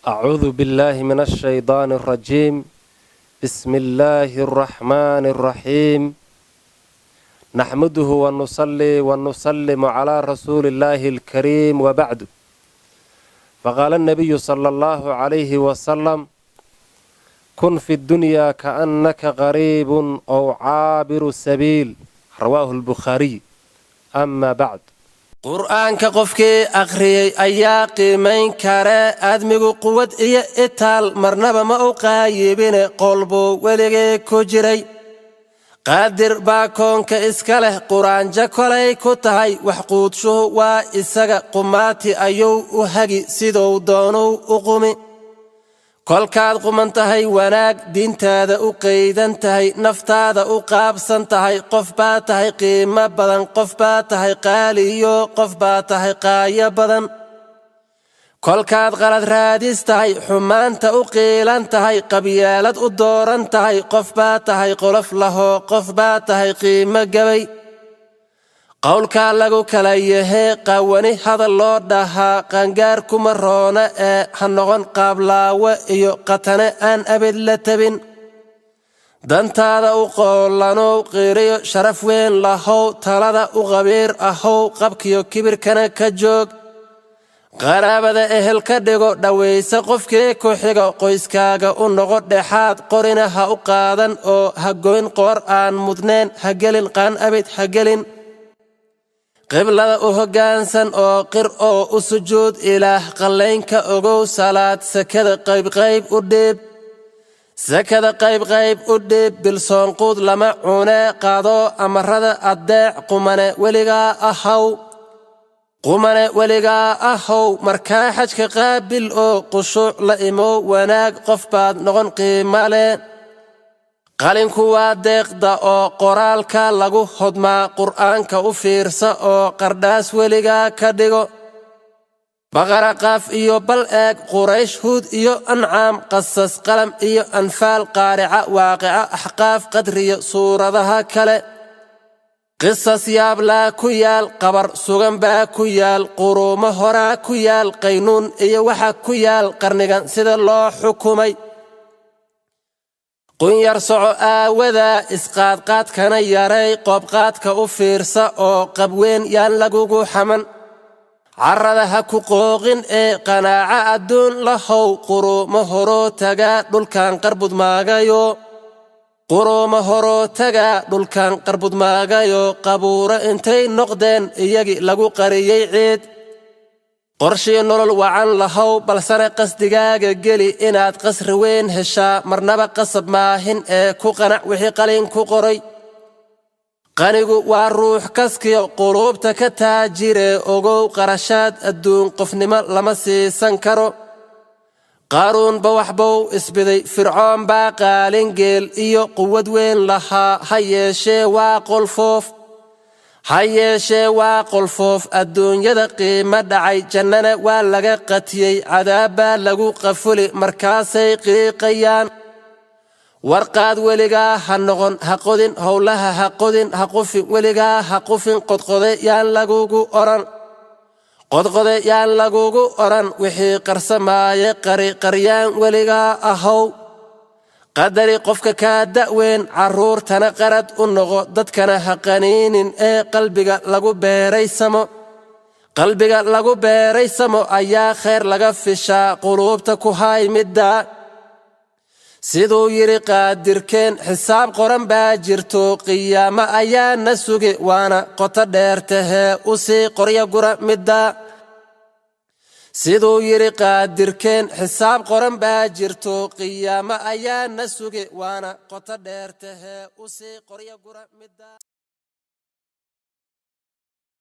أعوذ بالله من الشيطان الرجيم. بسم الله الرحمن الرحيم. نحمده ونصلي ونسلم على رسول الله الكريم وبعد. فقال النبي صلى الله عليه وسلم: كن في الدنيا كأنك غريب أو عابر السبيل. رواه البخاري. أما بعد. qur'aanka qofkii akhriyay ayaa qiimayn kara aadmigu quwad iyo itaal marnaba ma u qaayibine qolbuu weligee ku jiray qaadir baa koonka iska leh quraanjo kolay ku tahay wax quudshuhu waa isaga qumaati ayuu u hagi siduu doonuu u qumi kolkaad quman tahay wanaag diintaada u qaydan tahay naftaada u qaabsan tahay qof baa tahay qiimo badan qof baa tahay qaaliyo qof baa tahay qaayo badan kolkaad qalad raadis tahay xumaanta u qiilan tahay qabyaalad u dooran tahay qof baa tahay qolof lahoo qof baa tahay qiimo gabay qowlkaa lagu kala yahee qawani hadal loo dhahaa qaangaar kuma roona ee ha noqon qaablaawe iyo qatane aan abid la tabin dantaada u qoolanow qiiriyo sharaf weyn lahow talada u qabiir ahow qabkiyo kibirkana ka joog qaraabada ehel ka dhigo dhawaysa qofkii ku xigo qoyskaaga u noqo dhexaad qorina ha u qaadan oo ha goyn qoor aan mudneen ha gelin qaan abid ha gelin qiblada u hoggaansan oo qir oo u sujuud ilaah qallaynka ogow salaad sakada qaybqayb u dhiib sakada qaybqayb u dhiib bilsoonquud lama cunee qaadoo amarada addeec qumane weligaa ahaw markaa xajka qaabil oo qushuuc la imow wanaag qof baad noqon qiimo leh qalinku waa deeqda oo qoraalka lagu hodmaa qur'aanka u fiirsa oo qardhaas weligaa ka dhigo baqara qaaf iyo bal eeg quraysh huud iyo ancaam qasas qalam iyo anfaal qaarica waaqica axqaaf qadriyo suuradaha kale qisas yaablaa ku yaal qabar sugan baa ku yaal quruumo horaa ku yaal qaynuun iyo waxa ku yaal qarnigan sida loo xukumay qunyar soco aawadaa isqaadqaadkana yaray qoobqaadka u fiirsa oo qabweyn yaan lagugu xaman carrada ha ku qooqin ee qanaaca adduun lahow quruumo horoo tagaa dhulkan qarbudmaagayo qabuuro intay noqdeen iyagii lagu qariyey ciid qorshii nolol wacan lahow balsana qasdigaaga geli inaad qasri weyn heshaa marnaba qasab maahin ee ku qanac wixii qalin ku qoray qanigu waa ruux kaskiyo quluubta ka taajire ogow qarashaad adduun qofnimo lama siisan karo qaaruunba waxbuu isbiday fircoon baa qaalingeel iyo quwad weyn lahaa ha yeeshee waa qolfoof adduunyada qiimo dhacay jannana waa laga qatiyey cadaabbaa lagu qafuli markaasay qiiqayaan warqaad weligaa ha noqon ha qodin howlaha ha qodin ha qufin weligaa ha qufin qodqode yaan lagugu oran wixii qarsamaaye qaryaan weligaa ahaw qadari qofka kaa da'weyn carruurtana qarad u noqo dadkana ha qaniinin ee qalbiga lagu beeraysamo ayaa khayr laga fishaa quluubta ku hay midda siduu yidhi qaadirkeen xisaab qoran baa jirto qiyaamo ayaa na sugi waana qoto dheertahee u sii qorya gura midda siduu yidhi qaadirkeen xisaab qoran baa jirto qiyaamo ayaa na sugi waana qoto dheertahee u sii qorya gura midda